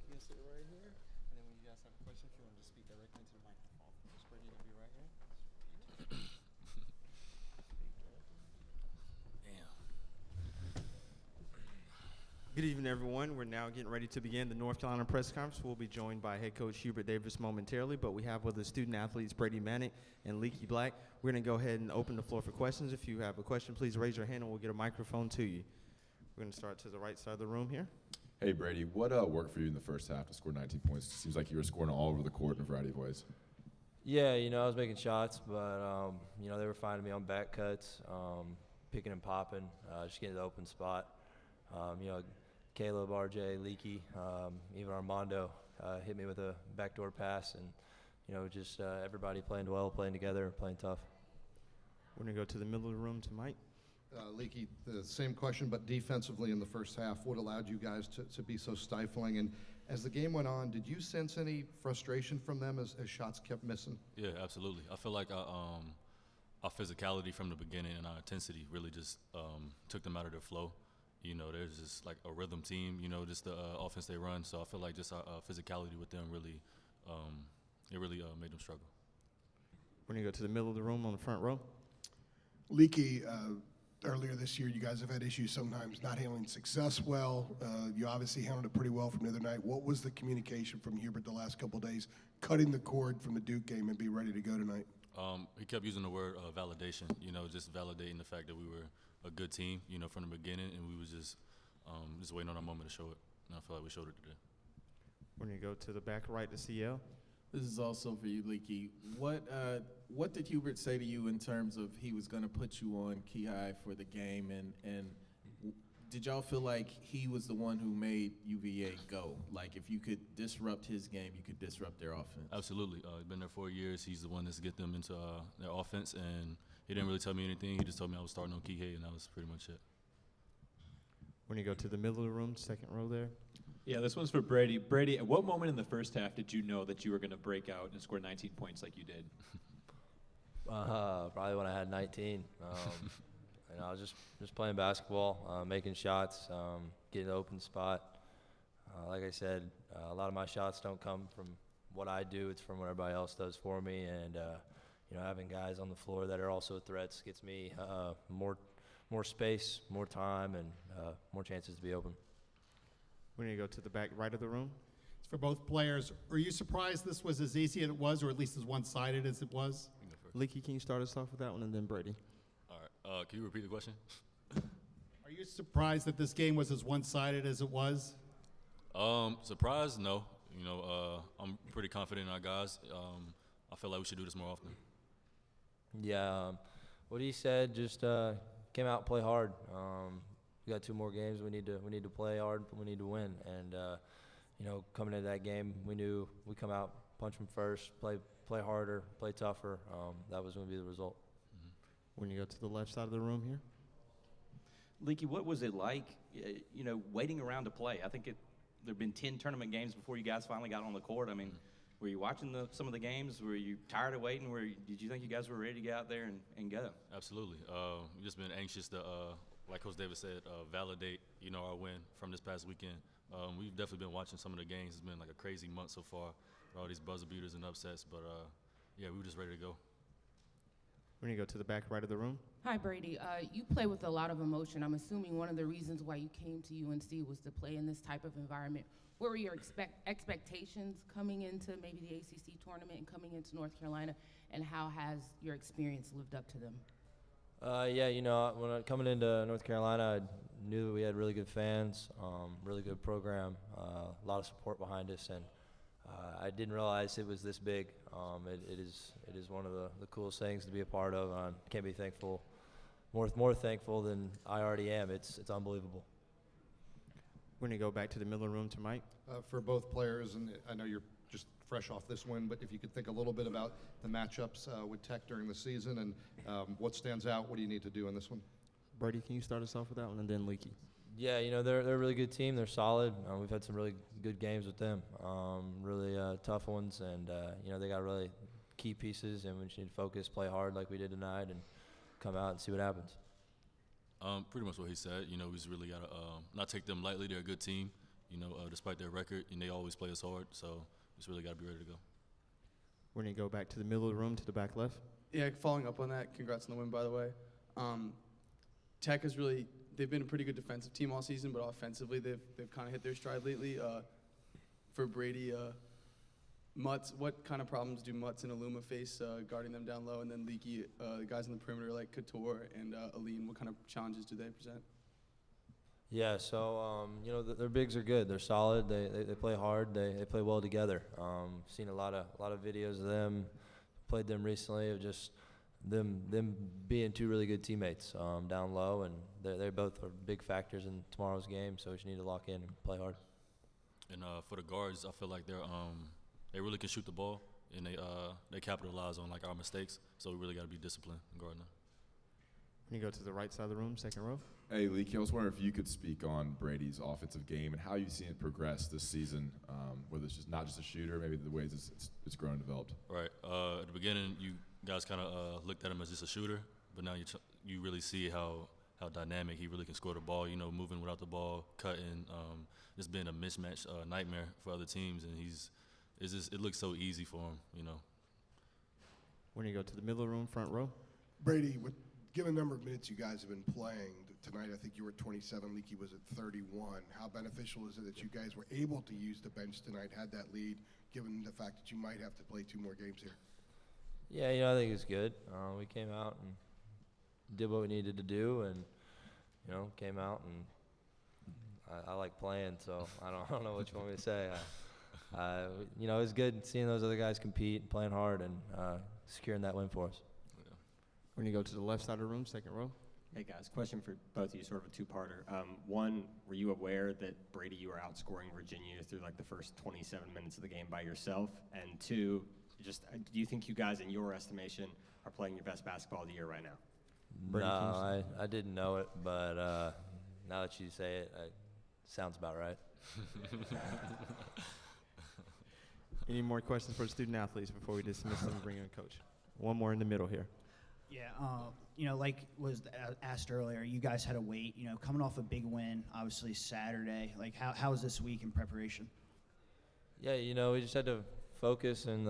You can sit right here, and then when you guys have a question, if you want to just speak directly into the microphone. Just Brady, you'll be right here. Damn. Good evening, everyone. We're now getting ready to begin the North Carolina press conference. We'll be joined by head coach Hubert Davis momentarily, but we have with us student athletes Brady Manick and Leaky Black. We're going to go ahead and open the floor for questions. If you have a question, please raise your hand and we'll get a microphone to you. We're going to start to the right side of the room here. Hey, Brady, what worked for you in the first half to score 19 points? It seems like you were scoring all over the court in a variety of ways. Yeah, I was making shots, but, they were finding me on back cuts, picking and popping, just getting the open spot. Caleb, RJ, Leaky, even Armando hit me with a backdoor pass, and, just everybody playing well, playing together, playing tough. We're going to go to the middle of the room to Mike. Leaky, the same question, but defensively in the first half, what allowed you guys to be so stifling? And as the game went on, did you sense any frustration from them as shots kept missing? Yeah, absolutely. I feel like our physicality from the beginning and our intensity really just took them out of their flow. There's just like a rhythm team, just the offense they run. So I feel like just our physicality with them really, made them struggle. We're going to go to the middle of the room on the front row. Leaky, earlier this year, you guys have had issues sometimes not handling success well. You obviously handled it pretty well from the other night. What was the communication from Hubert the last couple of days, cutting the cord from the Duke game and be ready to go tonight? He kept using the word validation, just validating the fact that we were a good team, from the beginning, and we was just waiting on our moment to show it. And I feel like we showed it today. We're going to go to the back right to CL. This is also for you, Leaky. What did Hubert say to you in terms of he was going to put you on key high for the game, and did y'all feel like he was the one who made UVA go? Like if you could disrupt his game, you could disrupt their offense? Absolutely. He's been there 4 years. He's the one that's get them into their offense, and he didn't really tell me anything. He just told me I was starting on key high, and that was pretty much it. We're going to go to the middle of the room, second row there. Yeah, this one's for Brady. Brady, at what moment in the first half did you know that you were going to break out and score 19 points like you did? Probably when I had 19. I was just playing basketball, making shots, getting an open spot. Like I said, a lot of my shots don't come from what I do. It's from what everybody else does for me. And, having guys on the floor that are also threats gets me more space, more time, and more chances to be open. We're going to go to the back right of the room. It's for both players. Are you surprised this was as easy as it was, or at least as one-sided as it was? Leaky, can you start us off with that one, and then Brady? All right. Can you repeat the question? Are you surprised that this game was as one-sided as it was? Surprised? No. I'm pretty confident in our guys. I feel like we should do this more often. Yeah, what he said, just came out and play hard. We got 2 more games. We need to play hard. We need to win. And coming into that game, we knew we come out, punch them first, play harder, play tougher. That was going to be the result. Mm-hmm. When you go to the left side of the room here. Leaky, what was it like, waiting around to play? I think there have been 10 tournament games before you guys finally got on the court. I mean, were you watching some of the games? Were you tired of waiting? Did you think you guys were ready to get out there and go? Absolutely. We've just been anxious to, like Coach Davis said, validate, our win from this past weekend. We've definitely been watching some of the games. It's been like a crazy month so far with all these buzzer beaters and upsets. But, we were just ready to go. We're going to go to the back right of the room. Hi, Brady. You play with a lot of emotion. I'm assuming one of the reasons why you came to UNC was to play in this type of environment. What were your expectations coming into maybe the ACC tournament and coming into North Carolina, and how has your experience lived up to them? When coming into North Carolina, I knew that we had really good fans, really good program, a lot of support behind us, and I didn't realize it was this big. It is one of the coolest things to be a part of, and I can't be thankful, more thankful than I already am. It's unbelievable. We're going to go back to the middle room to Mike. For both players, and I know you're just fresh off this win, but if you could think a little bit about the matchups with Tech during the season and what stands out, what do you need to do in this one? Brady, can you start us off with that one, and then Leaky? Yeah, they're a really good team. They're solid. We've had some really good games with them, really tough ones, and they got really key pieces, and we just need to focus, play hard like we did tonight, and come out and see what happens. Pretty much what he said. We just really got to not take them lightly. They're a good team. despite their record, and they always play us hard. So we just really got to be ready to go. We're going to go back to the middle of the room to the back left. Yeah, following up on that, congrats on the win, by the way. Tech has really, they've been a pretty good defensive team all season, but offensively they've kind of hit their stride lately. For Brady, Mutts, what kind of problems do Mutts and Aluma face guarding them down low? And then Leaky, the guys on the perimeter like Couture and Aline, what kind of challenges do they present? Yeah, so their bigs are good. They're solid. They play hard. They play well together. Seen a lot of videos of them. Played them recently of just them being two really good teammates down low, and they both are big factors in tomorrow's game. So we just need to lock in and play hard. And for the guards, I feel like they really can shoot the ball, and they capitalize on like our mistakes. So we really got to be disciplined in guarding them. You go to the right side of the room, second row. Hey, Leaky, I was wondering if you could speak on Brady's offensive game and how you've seen it progress this season, whether it's just not just a shooter, maybe the ways it's grown and developed. Right. At the beginning, you guys kind of looked at him as just a shooter, but now you really see how dynamic he really can score the ball. Moving without the ball, cutting, just being a mismatch nightmare for other teams, and it looks so easy for him. When you go to the middle of the room, front row. Brady, given the number of minutes you guys have been playing tonight, I think you were at 27, Leaky was at 31. How beneficial is it that you guys were able to use the bench tonight, had that lead, given the fact that you might have to play 2 more games here? Yeah, I think it's good. We came out and did what we needed to do, and came out, and I like playing, so I don't know what you want me to say. It was good seeing those other guys compete and playing hard and securing that win for us. When you go to the left side of the room, second row. Hey guys, question for both of you, sort of a two-parter. One, were you aware that Brady, you were outscoring Virginia through like the first 27 minutes of the game by yourself? And two, do you think you guys, in your estimation, are playing your best basketball of the year right now? No, I didn't know it, but now that you say it, it sounds about right. Any more questions for the student athletes before we dismiss them and bring in a coach? One more in the middle here. Yeah, like was asked earlier, you guys had to wait, coming off a big win, obviously Saturday. Like, how was this week in preparation? Yeah, we just had to focus and,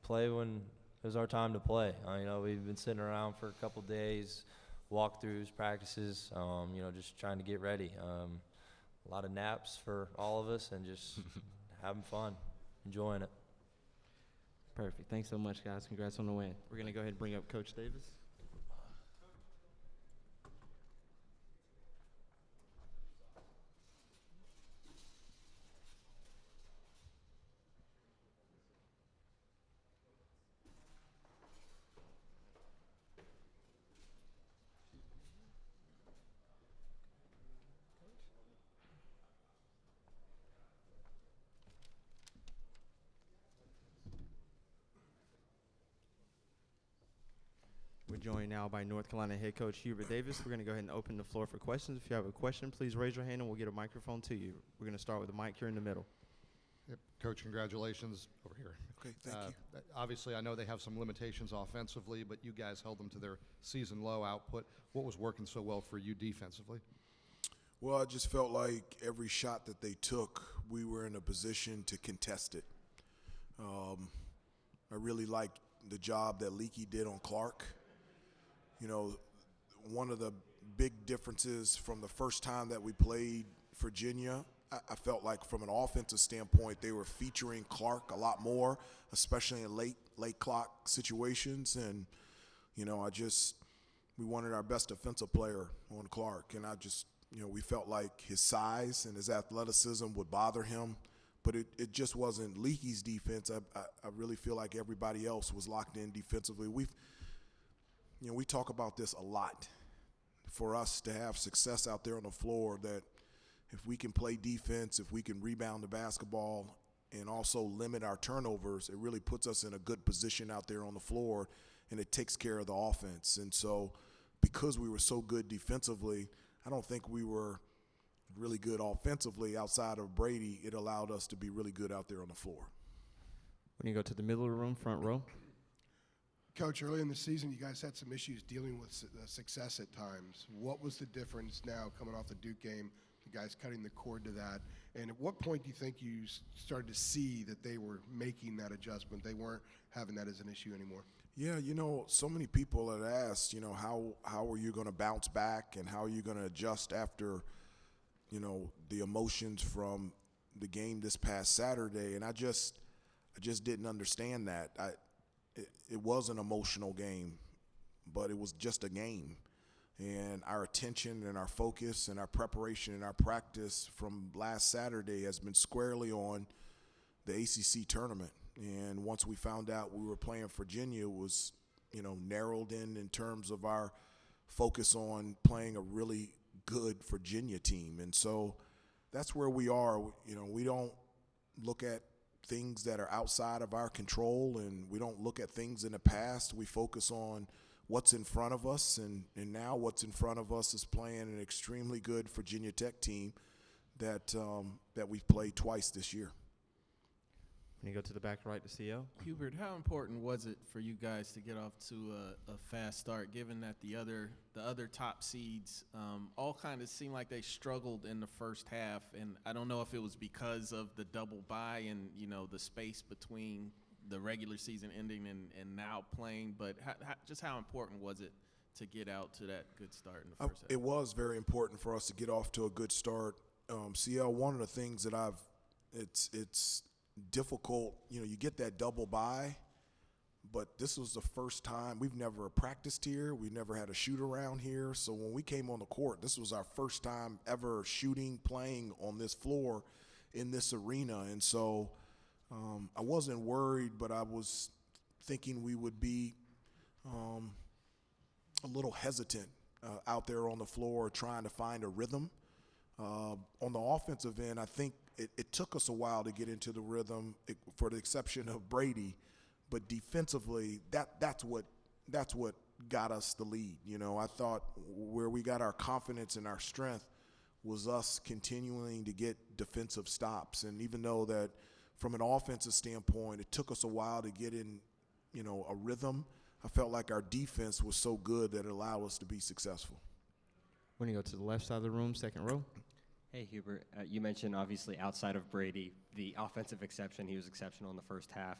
play when it was our time to play. We've been sitting around for a couple days, walkthroughs, practices, just trying to get ready. A lot of naps for all of us and just having fun, enjoying it. Perfect. Thanks so much, guys. Congrats on the win. We're going to go ahead and bring up Coach Davis. We're joined now by North Carolina head coach Hubert Davis. We're going to go ahead and open the floor for questions. If you have a question, please raise your hand and we'll get a microphone to you. We're going to start with the mic here in the middle. Yep. Coach, congratulations over here. Okay, thank you. Obviously, I know they have some limitations offensively, but you guys held them to their season low output. What was working so well for you defensively? Well, I just felt like every shot that they took, we were in a position to contest it. I really liked the job that Leaky did on Clark. One of the big differences from the first time that we played Virginia, I felt like from an offensive standpoint, they were featuring Clark a lot more, especially in late clock situations. And, we wanted our best defensive player on Clark. And we felt like his size and his athleticism would bother him. But it just wasn't Leaky's defense. I really feel like everybody else was locked in defensively. We talk about this a lot. For us to have success out there on the floor, that if we can play defense, if we can rebound the basketball and also limit our turnovers, it really puts us in a good position out there on the floor, and it takes care of the offense. And so because we were so good defensively, I don't think we were really good offensively outside of Brady. It allowed us to be really good out there on the floor. When you go to the middle of the room, front row. Coach, early in the season, you guys had some issues dealing with success at times. What was the difference now coming off the Duke game to you guys cutting the cord to that. And at what point do you think you started to see that they were making that adjustment? They weren't having that as an issue anymore. Yeah, so many people had asked, how are you going to bounce back and how are you going to adjust after, the emotions from the game this past Saturday? And I just didn't understand that. It was an emotional game, but it was just a game. And our attention and our focus and our preparation and our practice from last Saturday has been squarely on the ACC tournament. And once we found out we were playing Virginia, it was, narrowed in terms of our focus on playing a really good Virginia team. And so that's where we are. We don't look at things that are outside of our control, and we don't look at things in the past. We focus on what's in front of us, and now what's in front of us is playing an extremely good Virginia Tech team that we've played twice this year. When you go to the back right, the CO. Hubert, how important was it for you guys to get off to a fast start, given that the other top seeds all kind of seemed like they struggled in the first half? And I don't know if it was because of the double bye and the space between the regular season ending and now playing, but just how important was it to get out to that good start in the first half? It was very important for us to get off to a good start. CL, one of the things that it's difficult, you get that double bye, but this was the first time. We've never practiced here. We've never had a shoot around here. So when we came on the court, this was our first time ever playing on this floor in this arena. And so I wasn't worried, but I was thinking we would be a little hesitant out there on the floor trying to find a rhythm. On the offensive end, I think it took us a while to get into the rhythm, for the exception of Brady. But defensively, that's what got us the lead. I thought where we got our confidence and our strength was us continuing to get defensive stops. And even though that from an offensive standpoint, it took us a while to get in, a rhythm, I felt like our defense was so good that it allowed us to be successful. When you go to the left side of the room, second row. Hey, Hubert, you mentioned obviously outside of Brady, the offensive exception, he was exceptional in the first half.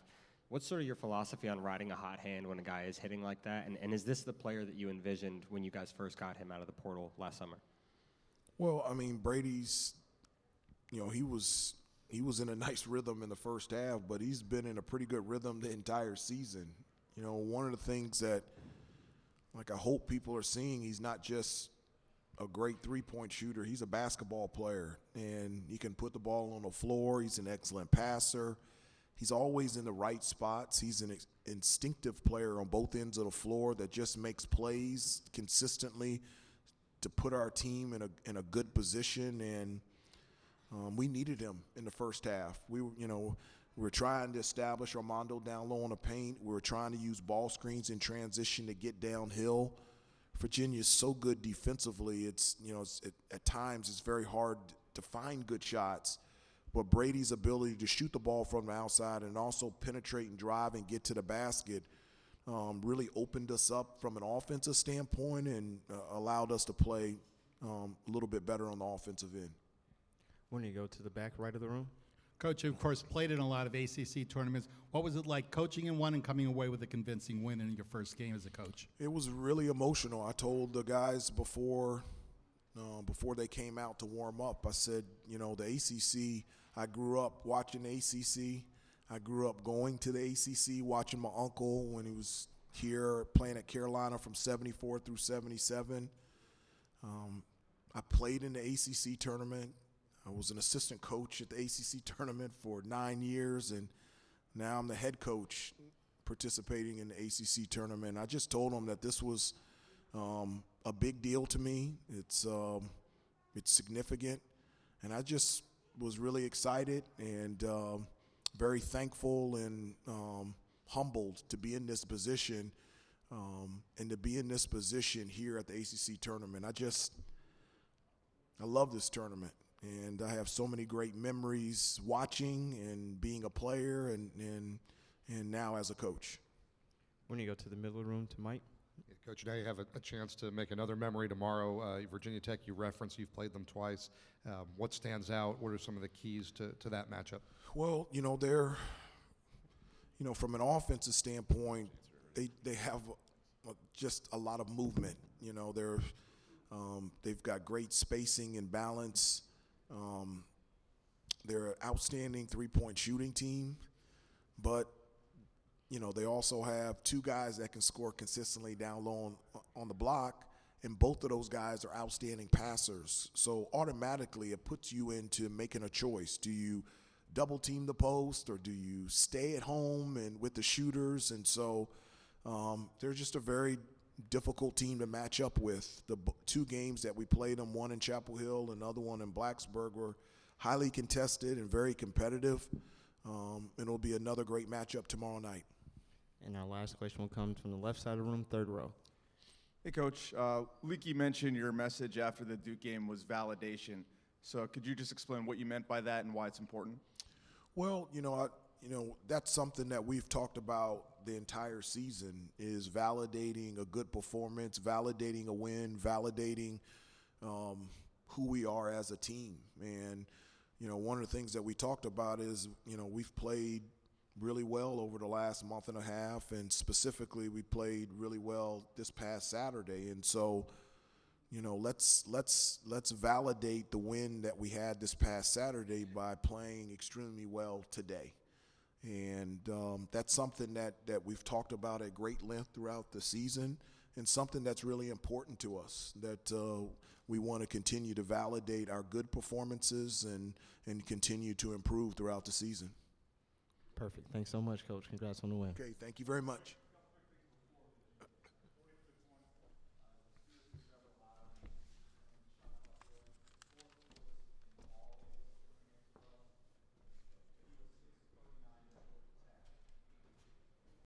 What's sort of your philosophy on riding a hot hand when a guy is hitting like that? And is this the player that you envisioned when you guys first got him out of the portal last summer? Well, I mean, Brady's, he was in a nice rhythm in the first half, but he's been in a pretty good rhythm the entire season. One of the things that, I hope people are seeing, he's not just a great three-point shooter. He's a basketball player, and he can put the ball on the floor. He's an excellent passer. He's always in the right spots. He's an instinctive player on both ends of the floor that just makes plays consistently to put our team in a good position. And we needed him in the first half. We were trying to establish Armando down low on the paint. We were trying to use ball screens in transition to get downhill. Virginia is so good defensively. At times it's very hard to find good shots. But Brady's ability to shoot the ball from the outside and also penetrate and drive and get to the basket really opened us up from an offensive standpoint and allowed us to play a little bit better on the offensive end. When you go to the back right of the room. Coach, you, of course, played in a lot of ACC tournaments. What was it like coaching in one and coming away with a convincing win in your first game as a coach? It was really emotional. I told the guys before they came out to warm up, I said, the ACC, I grew up watching the ACC. I grew up going to the ACC, watching my uncle when he was here playing at Carolina from 74 through 77. I played in the ACC tournament. I was an assistant coach at the ACC tournament for 9 years, and now I'm the head coach participating in the ACC tournament. I just told them that this was a big deal to me. It's significant, and I just was really excited and very thankful and humbled to be in this position and to be in this position here at the ACC tournament. I love this tournament. And I have so many great memories watching and being a player and now as a coach. When you go to the middle of the room to Mike. Coach, now you have a chance to make another memory tomorrow. Virginia Tech, you referenced, you've played them twice. What stands out? What are some of the keys to that matchup? Well, they're, from an offensive standpoint, they have just a lot of movement. They've got great spacing and balance. They're an outstanding three-point shooting team, but they also have two guys that can score consistently down low on the block, and both of those guys are outstanding passers. So automatically it puts you into making a choice. Do you double team the post, or do you stay at home and with the shooters? And so they're just a very difficult team to match up with. The two games that we played them, one in Chapel Hill, another one in Blacksburg, were highly contested and very competitive. And it'll be another great matchup tomorrow night. And our last question will come from the left side of the room, third row. Hey, Coach. Leaky mentioned your message after the Duke game was validation. So could you just explain what you meant by that and why it's important? Well, that's something that we've talked about the entire season, is validating a good performance, validating a win, validating who we are as a team. And, one of the things that we talked about is, we've played really well over the last month and a half, and specifically we played really well this past Saturday. And so, let's validate the win that we had this past Saturday by playing extremely well today. And that's something that we've talked about at great length throughout the season, and something that's really important to us, that we want to continue to validate our good performances and continue to improve throughout the season. Perfect. Thanks so much, Coach. Congrats on the win. Okay, thank you very much.